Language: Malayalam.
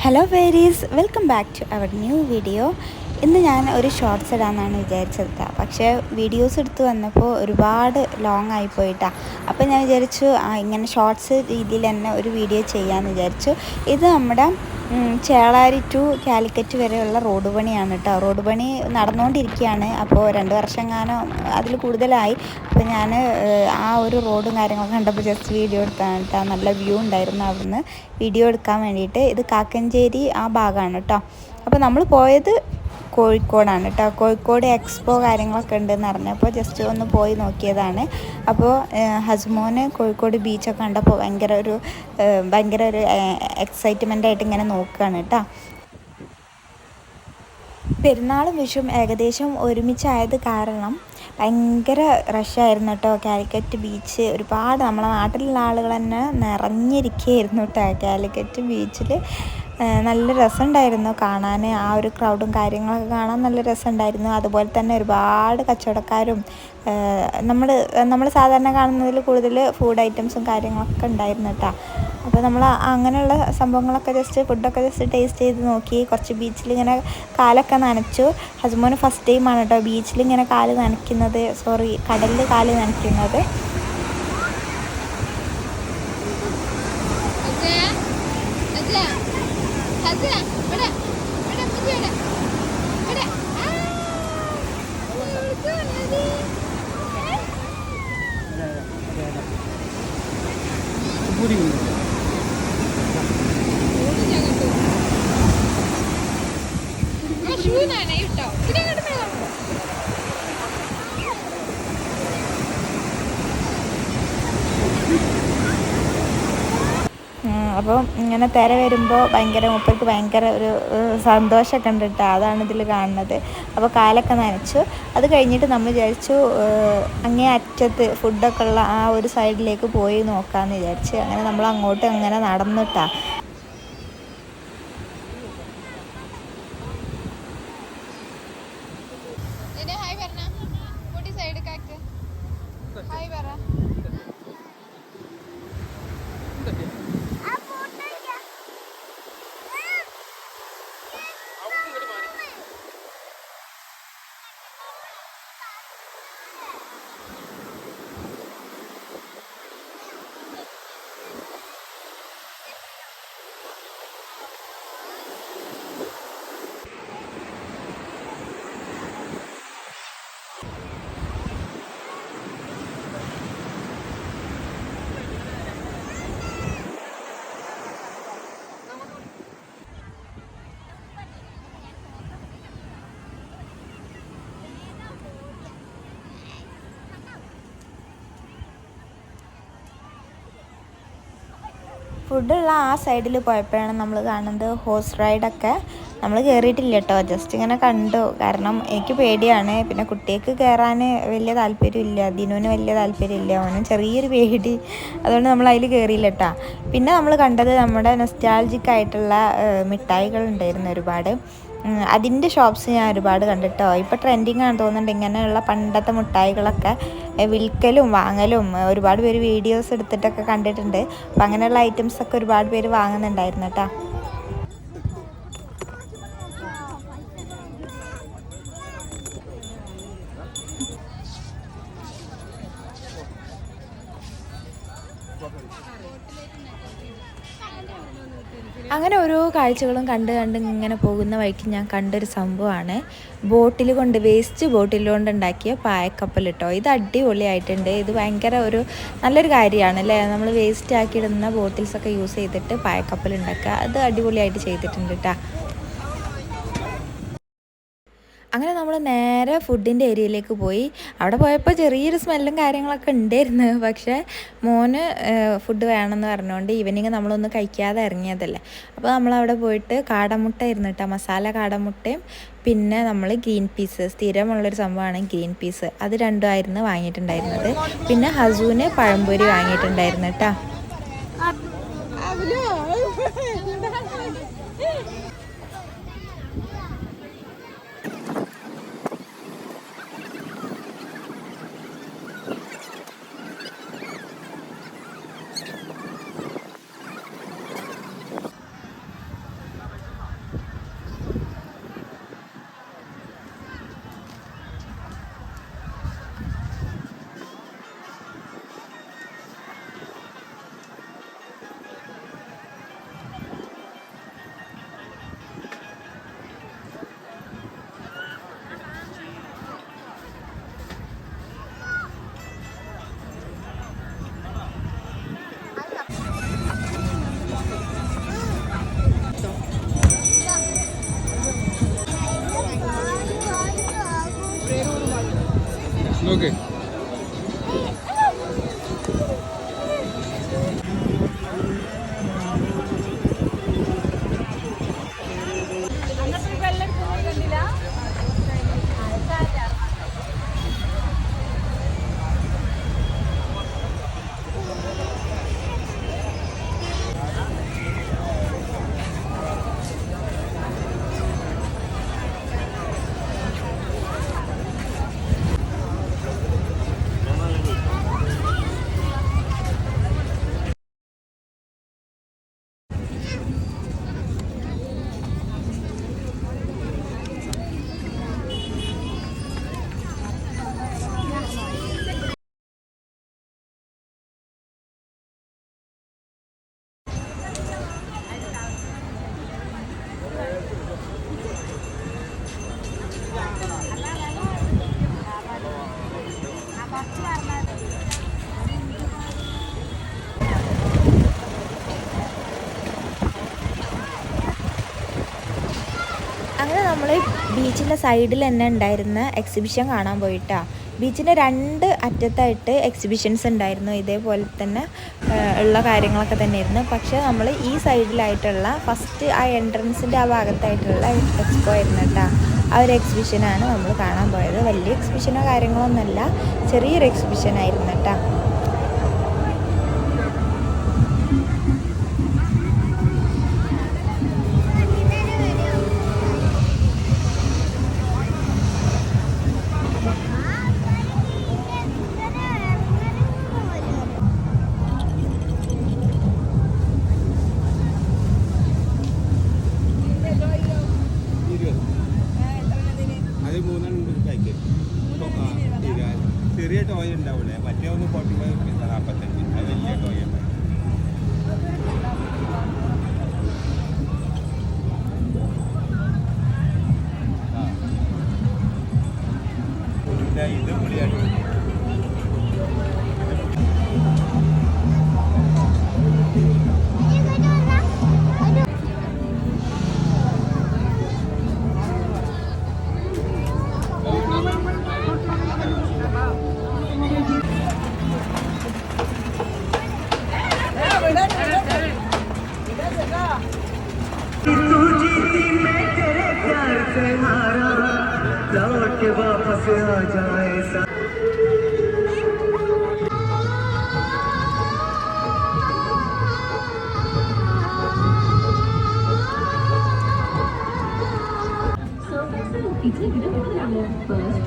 ഹലോ വേരീസ്, welcome back to our new video. ഇന്ന് ഞാൻ ഒരു ഷോർട്സ് ഇടാമെന്നാണ് വിചാരിച്ചത്, പക്ഷേ വീഡിയോസ് എടുത്ത് വന്നപ്പോൾ ഒരുപാട് ലോങ് ആയിപ്പോയിട്ടാണ്. അപ്പോൾ ഞാൻ വിചാരിച്ചു ഇങ്ങനെ ഷോർട്സ് രീതിയിൽ തന്നെ ഒരു വീഡിയോ ചെയ്യാമെന്ന് വിചാരിച്ചു. ഇത് നമ്മുടെ ചേളാരി ടു കാലിക്കറ്റ് വരെയുള്ള റോഡ് പണിയാണ് കേട്ടോ. റോഡ് പണി നടന്നുകൊണ്ടിരിക്കുകയാണ്. അപ്പോൾ 2 വർഷമെങ്ങാനും അതിൽ കൂടുതലായി. അപ്പോൾ ഞാൻ ആ ഒരു റോഡും കാര്യങ്ങളൊക്കെ കണ്ടപ്പോൾ ജസ്റ്റ് വീഡിയോ എടുത്താണ് കേട്ടോ. നല്ല വ്യൂ ഉണ്ടായിരുന്നു അവിടുന്ന് വീഡിയോ എടുക്കാൻ വേണ്ടിയിട്ട്. ഇത് കാക്കഞ്ചേരി ആ ഭാഗമാണ് കേട്ടോ. അപ്പോൾ നമ്മൾ പോയത് കോഴിക്കോടാണ് കേട്ടോ. കോഴിക്കോട് എക്സ്പോ കാര്യങ്ങളൊക്കെ ഉണ്ടെന്ന് അറിഞ്ഞപ്പോൾ ജസ്റ്റ് ഒന്ന് പോയി നോക്കിയതാണ്. അപ്പോൾ ഹസ്മോന് കോഴിക്കോട് ബീച്ചൊക്കെ കണ്ടപ്പോൾ ഭയങ്കര ഒരു എക്സൈറ്റ്മെൻ്റ് ആയിട്ട് ഇങ്ങനെ നോക്കുകയാണ് കേട്ടോ. പെരുന്നാളും വിഷുവും ഏകദേശം ഒരുമിച്ചായത് കാരണം ഭയങ്കര റഷായിരുന്നു കേട്ടോ. കാലിക്കറ്റ് ബീച്ച് ഒരുപാട് നമ്മളെ നാട്ടിലുള്ള ആളുകൾ തന്നെ നിറഞ്ഞിരിക്കുകയായിരുന്നു കേട്ടോ. കാലിക്കറ്റ് ബീച്ചിൽ നല്ല രസമുണ്ടായിരുന്നു കാണാൻ. ആ ഒരു ക്രൗഡും കാര്യങ്ങളൊക്കെ കാണാൻ നല്ല രസമുണ്ടായിരുന്നു. അതുപോലെ തന്നെ ഒരുപാട് കച്ചവടക്കാരും നമ്മൾ സാധാരണ കാണുന്നതിൽ കൂടുതൽ ഫുഡ് ഐറ്റംസും കാര്യങ്ങളൊക്കെ ഉണ്ടായിരുന്നു കേട്ടോ. അപ്പോൾ നമ്മൾ അങ്ങനെയുള്ള സംഭവങ്ങളൊക്കെ ഫുഡൊക്കെ ജസ്റ്റ് ടേസ്റ്റ് ചെയ്ത് നോക്കി. കുറച്ച് ബീച്ചിലിങ്ങനെ കാലൊക്കെ നനച്ചു. ഹസ്ബൻഡ് ഫസ്റ്റ് ടൈമാണ് കേട്ടോ ബീച്ചിലിങ്ങനെ കടലിൽ കാല് നനയ്ക്കുന്നത്. അപ്പോൾ ഇങ്ങനെ തിര വരുമ്പോൾ മൂപ്പർക്ക് ഭയങ്കര ഒരു സന്തോഷമൊക്കെ ഉണ്ട് കേട്ടോ. അതാണ് ഇതിൽ കാണുന്നത്. അപ്പോൾ കാലൊക്കെ നനച്ചു. അത് കഴിഞ്ഞിട്ട് നമ്മൾ വിചാരിച്ചു അങ്ങേ അറ്റത്ത് ഫുഡൊക്കെ ഉള്ള ആ ഒരു സൈഡിലേക്ക് പോയി നോക്കാമെന്ന് വിചാരിച്ച് അങ്ങനെ നമ്മൾ അങ്ങോട്ട് അങ്ങനെ നടന്നിട്ടാ. ഫുഡുള്ള ആ സൈഡിൽ പോയപ്പോഴാണ് നമ്മൾ കാണുന്നത് ഹോഴ്സ് റൈഡൊക്കെ. നമ്മൾ കയറിയിട്ടില്ല കേട്ടോ, ജസ്റ്റ് ഇങ്ങനെ കണ്ടു. കാരണം എനിക്ക് പേടിയാണ്. പിന്നെ കുട്ടിക്ക് കയറാൻ വലിയ താല്പര്യമില്ല, ദിനുവിന് വലിയ താല്പര്യമില്ല, അവനും ചെറിയൊരു പേടി. അതുകൊണ്ട് നമ്മൾ അതിൽ കയറിയില്ല കേട്ടോ. പിന്നെ നമ്മൾ കണ്ടത് നമ്മുടെ നൊസ്റ്റാൾജിക് ആയിട്ടുള്ള മിഠായികൾ ഉണ്ടായിരുന്നു ഒരുപാട്. അതിൻ്റെ ഷോപ്സ് ഞാൻ ഒരുപാട് കണ്ടിട്ടോ. ഇപ്പോൾ ട്രെൻഡിങ് ആണ് തോന്നുന്നുണ്ട് ഇങ്ങനെയുള്ള പണ്ടത്തെ മിഠായികളൊക്കെ വിൽക്കലും വാങ്ങലും. ഒരുപാട് പേര് വീഡിയോസ് എടുത്തിട്ടൊക്കെ കണ്ടിട്ടുണ്ട്. അപ്പം അങ്ങനെയുള്ള ഐറ്റംസൊക്കെ ഒരുപാട് പേര് വാങ്ങുന്നുണ്ടായിരുന്നു കേട്ടോ. അങ്ങനെ ഓരോ കാഴ്ചകളും കണ്ട് ഇങ്ങനെ പോകുന്ന വഴിക്ക് ഞാൻ കണ്ടൊരു സംഭവമാണ് വേസ്റ്റ് ബോട്ടിൽ കൊണ്ട് ഉണ്ടാക്കിയ പായക്കപ്പൽ കേട്ടോ. ഇത് അടിപൊളിയായിട്ടുണ്ട്. ഇത് ഭയങ്കര നല്ലൊരു കാര്യമാണ് അല്ലേ. നമ്മൾ വേസ്റ്റ് ആക്കിയിടുന്ന ബോട്ടിൽസൊക്കെ യൂസ് ചെയ്തിട്ട് പായക്കപ്പൽ ഉണ്ടാക്കുക, അത് അടിപൊളിയായിട്ട് ചെയ്തിട്ടുണ്ട് കേട്ടോ. അങ്ങനെ നമ്മൾ നേരെ ഫുഡിൻ്റെ ഏരിയയിലേക്ക് പോയി. അവിടെ പോയപ്പോൾ ചെറിയൊരു സ്മെല്ലും കാര്യങ്ങളൊക്കെ ഉണ്ടായിരുന്നു. പക്ഷേ മോന് ഫുഡ് വേണമെന്ന് പറഞ്ഞുകൊണ്ട് ഈവനിങ് നമ്മളൊന്ന് കഴിക്കാതെ ഇറങ്ങിയതല്ലേ. അപ്പോൾ നമ്മളവിടെ പോയിട്ട് കാടമുട്ട ആയിരുന്നു കേട്ടോ, മസാല കാടമുട്ടയും പിന്നെ നമ്മൾ ഗ്രീൻ പീസ്, സ്ഥിരമുള്ളൊരു സംഭവമാണ് ഗ്രീൻ പീസ്, അത് രണ്ടുമായിരുന്നു വാങ്ങിയിട്ടുണ്ടായിരുന്നത്. പിന്നെ ഹസൂന് പഴംപൊരി വാങ്ങിയിട്ടുണ്ടായിരുന്നു കേട്ടോ. ഓക്കെ. അങ്ങനെ നമ്മൾ ബീച്ചിൻ്റെ സൈഡിൽ തന്നെ ഉണ്ടായിരുന്ന എക്സിബിഷൻ കാണാൻ പോയിട്ടാ. ബീച്ചിൻ്റെ രണ്ട് അറ്റത്തായിട്ട് എക്സിബിഷൻസ് ഉണ്ടായിരുന്നു, ഇതേപോലെ തന്നെ ഉള്ള കാര്യങ്ങളൊക്കെ തന്നെയായിരുന്നു. പക്ഷേ നമ്മൾ ഈ സൈഡിലായിട്ടുള്ള ഫസ്റ്റ് ആ എൻട്രൻസിൻ്റെ ആ ഭാഗത്തായിട്ടുള്ള എക്സ്പോ ആയിരുന്നു കേട്ടോ. ആ ഒരു എക്സിബിഷനാണ് നമ്മൾ കാണാൻ പോയത്. വലിയ എക്സിബിഷനോ കാര്യങ്ങളോ ഒന്നുമല്ല, ചെറിയൊരു എക്സിബിഷൻ ആയിരുന്നു കേട്ടോ. ചെറിയ ടോയ് ഉണ്ടാവില്ലേ, മറ്റേ ഒന്ന് 45 റുപ്പീസ്, 45. അത് വലിയ ടോയ് ഉണ്ടാവും. ഇത് പൊളിയാണ്. वापस आ जाए First,